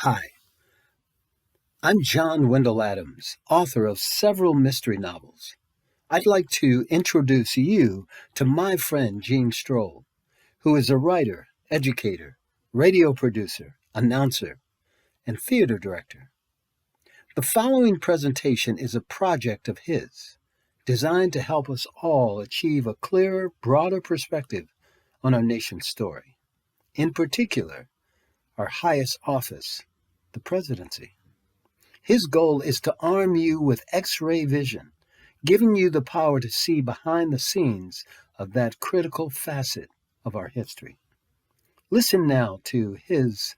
Hi, I'm John Wendell Adams, author of several mystery novels. I'd like to introduce you to my friend Gene Stroll, who is a writer, educator, radio producer, announcer, and theater director. The following presentation is a project of his, designed to help us all achieve a clearer, broader perspective on our nation's story, in particular, our highest office, the presidency. His goal is to arm you with X ray vision, giving you the power to see behind the scenes of that critical facet of our history. Listen now to his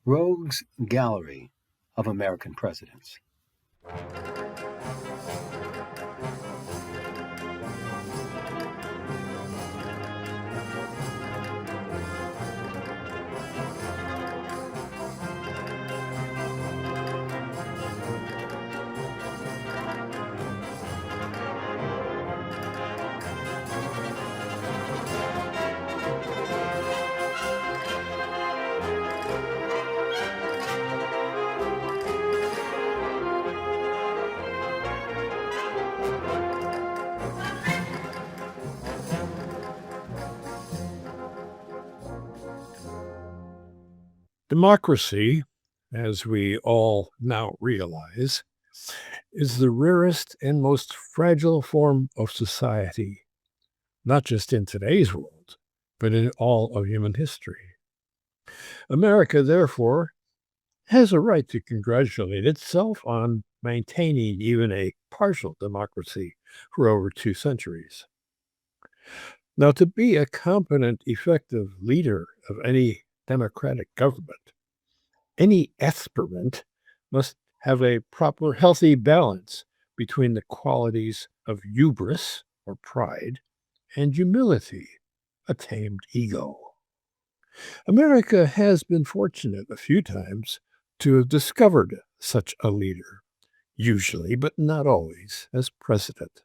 Rogues Gallery of American Presidents. Democracy, as we all now realize, is the rarest and most fragile form of society, not just in today's world, but in all of human history. America, therefore, has a right to congratulate itself on maintaining even a partial democracy for over 2 centuries. Now, to be a competent, effective leader of any democratic government, any aspirant must have a proper, healthy balance between the qualities of hubris, or pride, and humility, a tamed ego. America has been fortunate a few times to have discovered such a leader, usually, but not always, as president.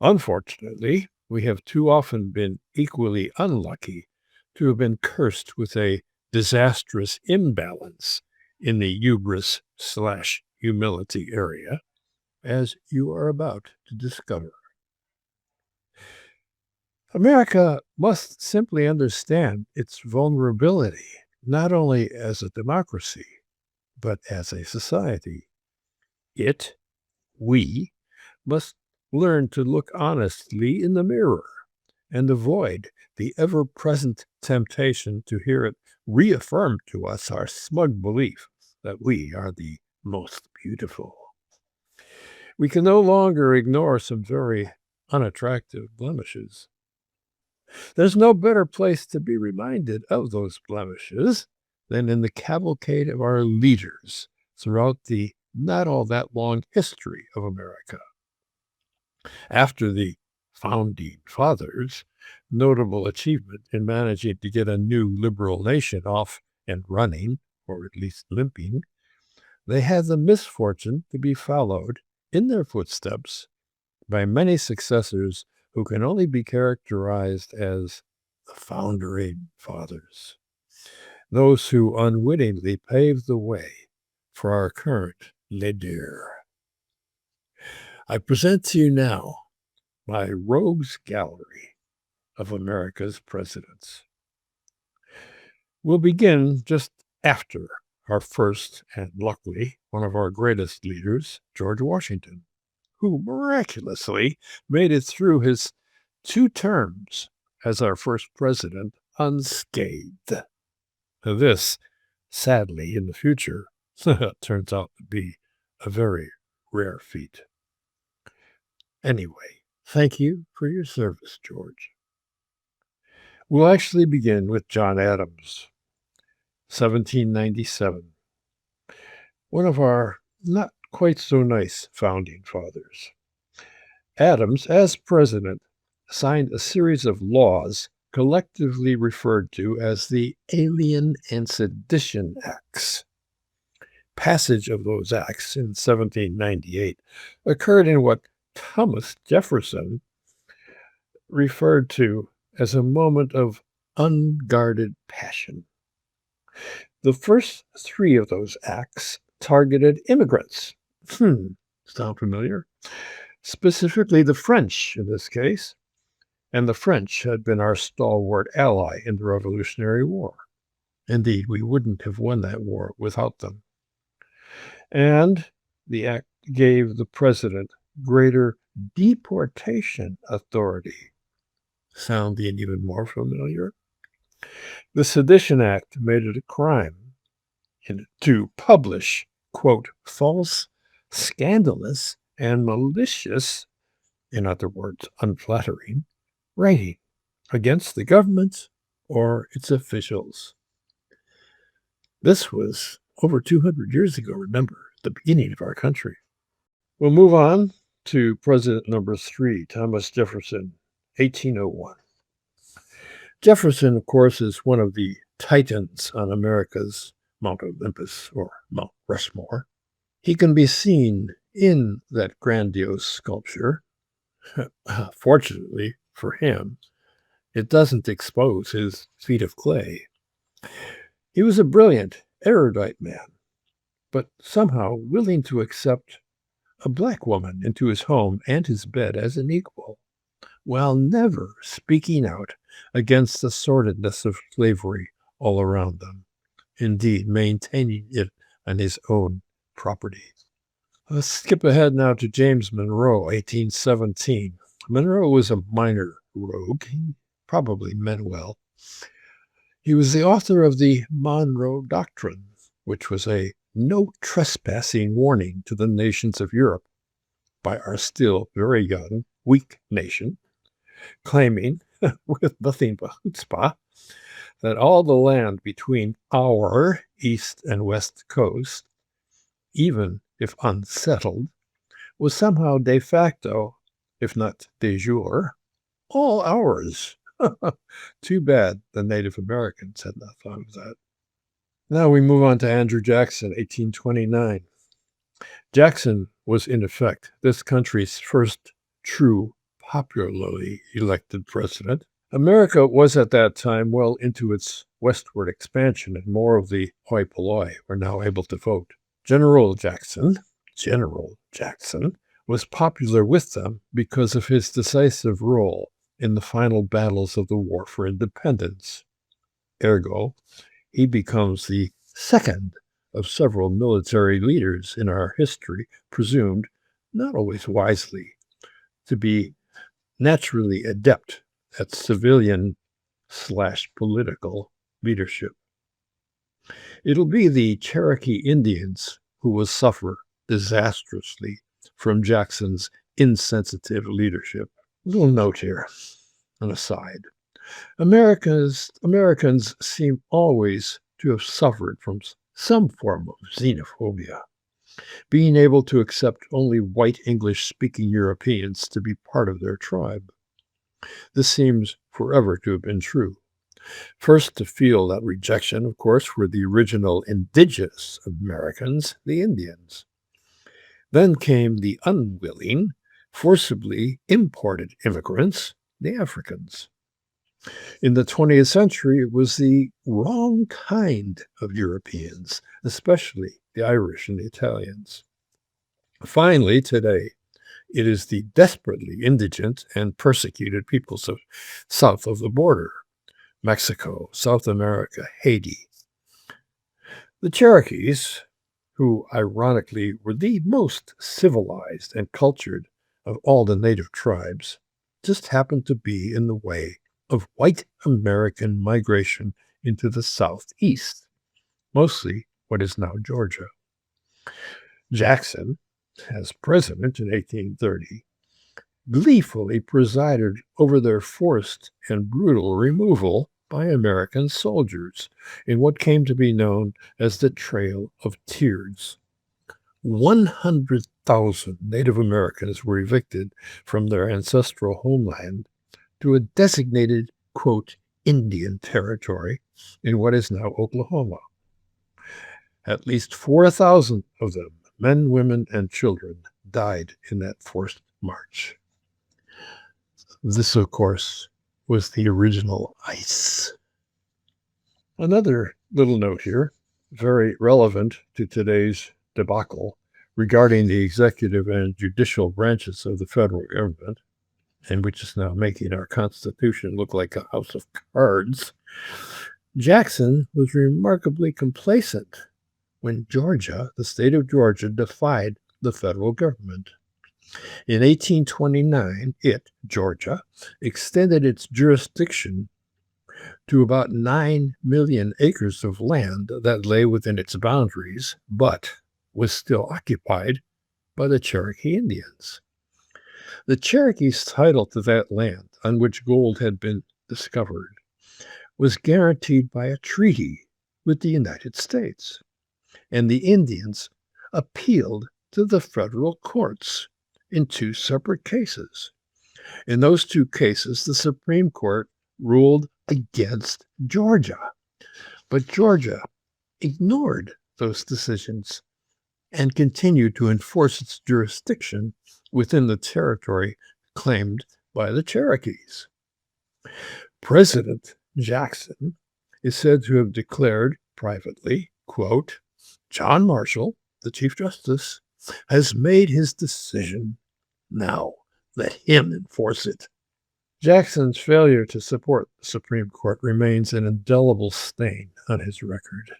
Unfortunately, we have too often been equally unlucky to have been cursed with a disastrous imbalance in the hubris/humility area, as you are about to discover. America must simply understand its vulnerability, not only as a democracy, but as a society. We, must learn to look honestly in the mirror and avoid the ever present temptation to hear it reaffirm to us our smug belief that we are the most beautiful. We can no longer ignore some very unattractive blemishes. There's no better place to be reminded of those blemishes than in the cavalcade of our leaders throughout the not all that long history of America. After the founding fathers' notable achievement in managing to get a new liberal nation off and running, or at least limping, they had the misfortune to be followed in their footsteps by many successors who can only be characterized as the foundering fathers, those who unwittingly paved the way for our current leader. I present to you now my Rogues Gallery of America's Presidents. We'll begin just after our first, and luckily one of our greatest leaders, George Washington, who miraculously made it through his 2 terms as our first president unscathed. Now this, sadly, in the future, turns out to be a very rare feat. Anyway, thank you for your service, George. We'll actually begin with John Adams, 1797, one of our not quite so nice founding fathers. Adams, as president, signed a series of laws collectively referred to as the Alien and Sedition Acts. Passage of those acts in 1798 occurred in what Thomas Jefferson referred to as a moment of unguarded passion. The first three of those acts targeted immigrants. Sound familiar? Specifically the French in this case, and the French had been our stalwart ally in the Revolutionary War. Indeed, we wouldn't have won that war without them. And the act gave the president greater deportation authority. Sounding even more familiar? The Sedition Act made it a crime to publish, quote, false, scandalous, and malicious, in other words, unflattering, writing against the government or its officials. This was over 200 years ago, remember, the beginning of our country. We'll move on to President number 3, Thomas Jefferson, 1801. Jefferson, of course, is one of the titans on America's Mount Olympus or Mount Rushmore. He can be seen in that grandiose sculpture. Fortunately for him, it doesn't expose his feet of clay. He was a brilliant, erudite man, but somehow willing to accept a black woman into his home and his bed as an equal, while never speaking out against the sordidness of slavery all around them, indeed maintaining it on his own property. Let's skip ahead now to James Monroe, 1817. Monroe was a minor rogue. He probably meant well. He was the author of the Monroe Doctrine, which was a no trespassing warning to the nations of Europe by our still very young, weak nation, claiming, with nothing but chutzpah, that all the land between our east and west coast, even if unsettled, was somehow de facto, if not de jure, all ours. Too bad the Native Americans had not thought of that. Now we move on to Andrew Jackson, 1829. Jackson was, in effect, this country's first true popularly elected president. America was at that time well into its westward expansion, and more of the hoi polloi were now able to vote. General Jackson was popular with them because of his decisive role in the final battles of the War for Independence. Ergo, he becomes the second of several military leaders in our history, presumed, not always wisely, to be naturally adept at civilian/political leadership. It'll be the Cherokee Indians who will suffer disastrously from Jackson's insensitive leadership. Little note here, an aside. Americans seem always to have suffered from some form of xenophobia, being able to accept only white English-speaking Europeans to be part of their tribe. This seems forever to have been true. First to feel that rejection, of course, were the original indigenous Americans, the Indians. Then came the unwilling, forcibly imported immigrants, the Africans. In the 20th century, it was the wrong kind of Europeans, especially the Irish and the Italians. Finally, today, it is the desperately indigent and persecuted peoples of south of the border, Mexico, South America, Haiti. The Cherokees, who ironically were the most civilized and cultured of all the native tribes, just happened to be in the way of white American migration into the southeast, mostly what is now Georgia. Jackson, as president in 1830, gleefully presided over their forced and brutal removal by American soldiers in what came to be known as the Trail of Tears. 100,000 Native Americans were evicted from their ancestral homeland to a designated, quote, Indian territory in what is now Oklahoma. At least 4,000 of them, men, women, and children, died in that forced march. This, of course, was the original ice. Another little note here. very relevant to today's debacle regarding the executive and judicial branches of the federal government, and which is now making our Constitution look like a house of cards. Jackson was remarkably complacent when Georgia, the state of Georgia, defied the federal government. In 1829, Georgia, extended its jurisdiction to about 9 million acres of land that lay within its boundaries, but was still occupied by the Cherokee Indians. The Cherokees' title to that land, on which gold had been discovered, was guaranteed by a treaty with the United States, and the Indians appealed to the federal courts in 2 separate cases. In those 2 cases, the Supreme Court ruled against Georgia, but Georgia ignored those decisions and continued to enforce its jurisdiction within the territory claimed by the Cherokees. President Jackson is said to have declared privately, quote, "John Marshall, the Chief Justice, has made his decision. Now let him enforce it." Jackson's failure to support the Supreme Court remains an indelible stain on his record.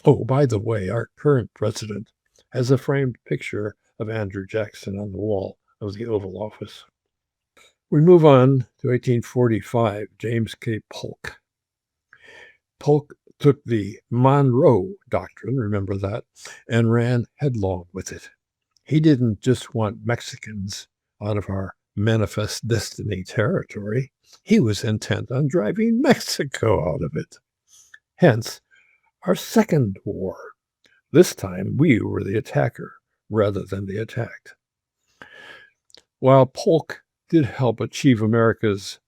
Oh, by the way, our current president has a framed picture of Andrew Jackson on the wall of the Oval Office. We move on to 1845, James K. Polk. Polk took the Monroe Doctrine, remember that, and ran headlong with it. He didn't just want Mexicans out of our manifest destiny territory. He was intent on driving Mexico out of it. Hence, our second war. This time, we were the attacker rather than the attacked. While Polk did help achieve America's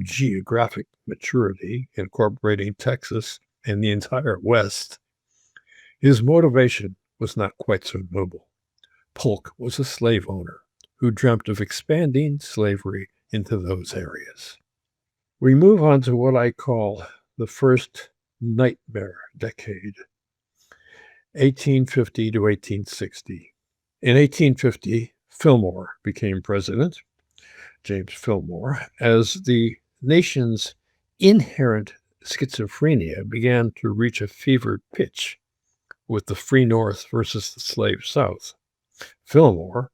geographic maturity, incorporating Texas and the entire West, his motivation was not quite so noble. Polk was a slave owner who dreamt of expanding slavery into those areas. We move on to what I call the first nightmare decade, 1850 to 1860. In 1850, Fillmore became president, James Fillmore, as the nation's inherent schizophrenia began to reach a fevered pitch with the free North versus the slave South. Fillmore,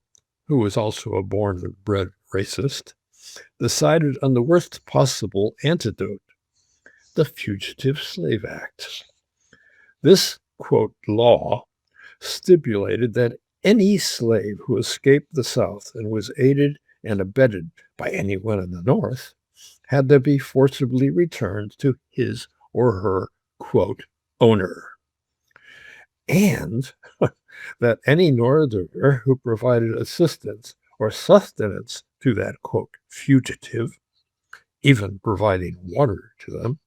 who was also a born and bred racist, decided on the worst possible antidote, the Fugitive Slave Act. This, quote, law stipulated that any slave who escaped the South and was aided and abetted by anyone in the North had to be forcibly returned to his or her, quote, owner. And that any Northerner who provided assistance or sustenance to that, quote, fugitive, even providing water to them,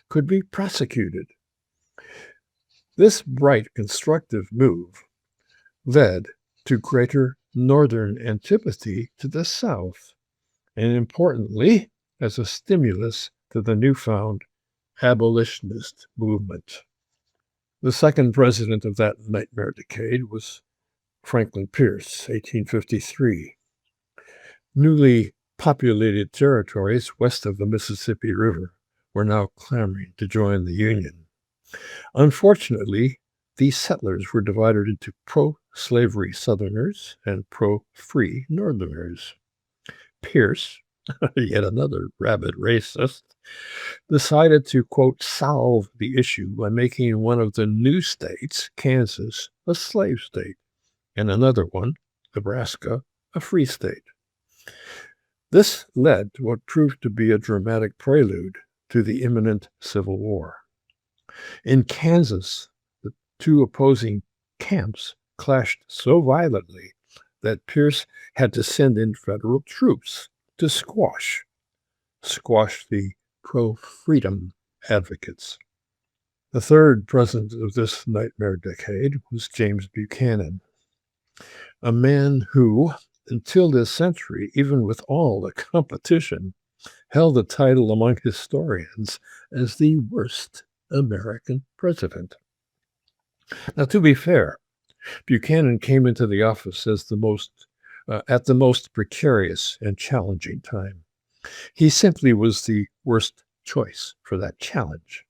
could be prosecuted. This bright, constructive move led to greater Northern antipathy to the South, and importantly, as a stimulus to the newfound abolitionist movement. The second president of that nightmare decade was Franklin Pierce, 1853. Newly populated territories west of the Mississippi River were now clamoring to join the Union. Unfortunately, these settlers were divided into pro-slavery Southerners and pro-free Northerners. Pierce, yet another rabid racist, decided to, quote, solve the issue by making one of the new states, Kansas, a slave state, and another one, Nebraska, a free state. This led to what proved to be a dramatic prelude to the imminent Civil War. In Kansas, the 2 opposing camps clashed so violently that Pierce had to send in federal troops to squash the pro-freedom advocates. The third president of this nightmare decade was James Buchanan, a man who, until this century, even with all the competition, held the title among historians as the worst American president. Now, to be fair, Buchanan came into the office as at the most precarious and challenging time. He simply was the worst choice for that challenge.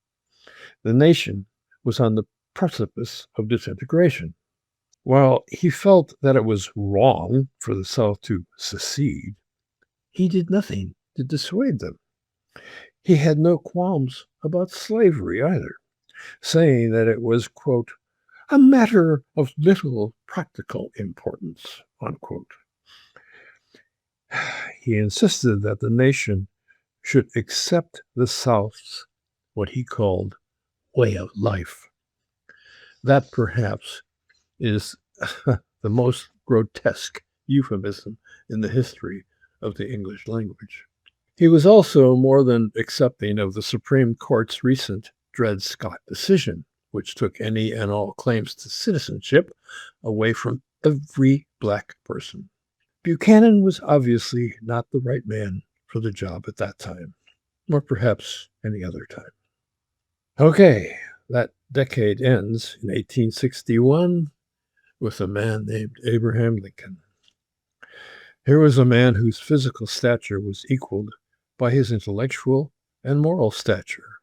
The nation was on the precipice of disintegration. While he felt that it was wrong for the South to secede, he did nothing to dissuade them. He had no qualms about slavery either, saying that it was, quote, a matter of little practical importance, unquote. He insisted that the nation should accept the South's, what he called, way of life. That perhaps is the most grotesque euphemism in the history of the English language. He was also more than accepting of the Supreme Court's recent Dred Scott decision, which took any and all claims to citizenship away from every Black person. Buchanan was obviously not the right man for the job at that time, or perhaps any other time. Okay, that decade ends in 1861 with a man named Abraham Lincoln. Here was a man whose physical stature was equaled by his intellectual and moral stature,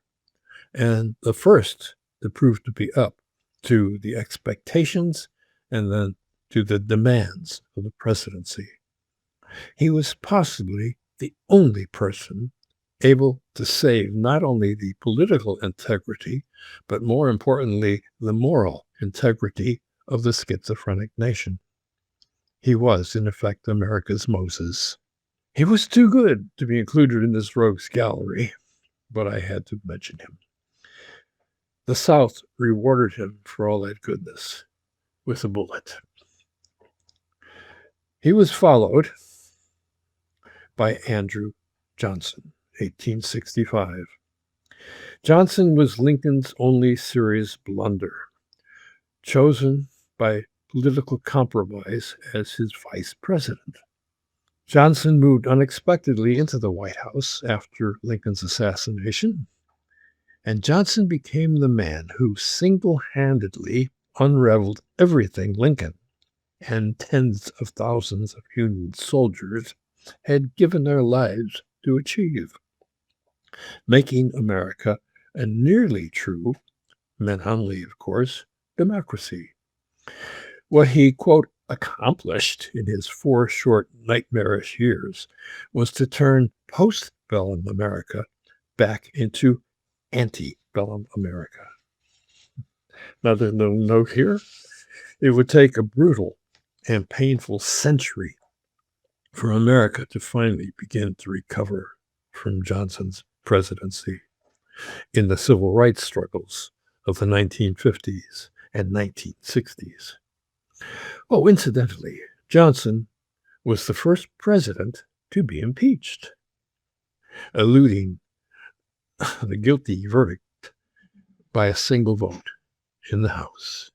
and the first that proved to be up to the expectations and then to the demands of the presidency. He was possibly the only person able to save not only the political integrity, but more importantly, the moral integrity of the schizophrenic nation. He was, in effect, America's Moses. He was too good to be included in this rogues gallery, but I had to mention him. The South rewarded him for all that goodness with a bullet. He was followed by Andrew Johnson, 1865. Johnson was Lincoln's only serious blunder, chosen by political compromise as his vice president. Johnson moved unexpectedly into the White House after Lincoln's assassination, and Johnson became the man who single-handedly unraveled everything Lincoln and tens of thousands of Union soldiers had given their lives to achieve, making America a nearly true, manhuntly of course, democracy. What he, quote, accomplished in his 4 short nightmarish years was to turn post-bellum America back into antebellum America. Another note here, it would take a brutal and painful century for America to finally begin to recover from Johnson's presidency in the civil rights struggles of the 1950s and 1960s. Oh, incidentally, Johnson was the first president to be impeached, eluding the guilty verdict by a single vote in the House.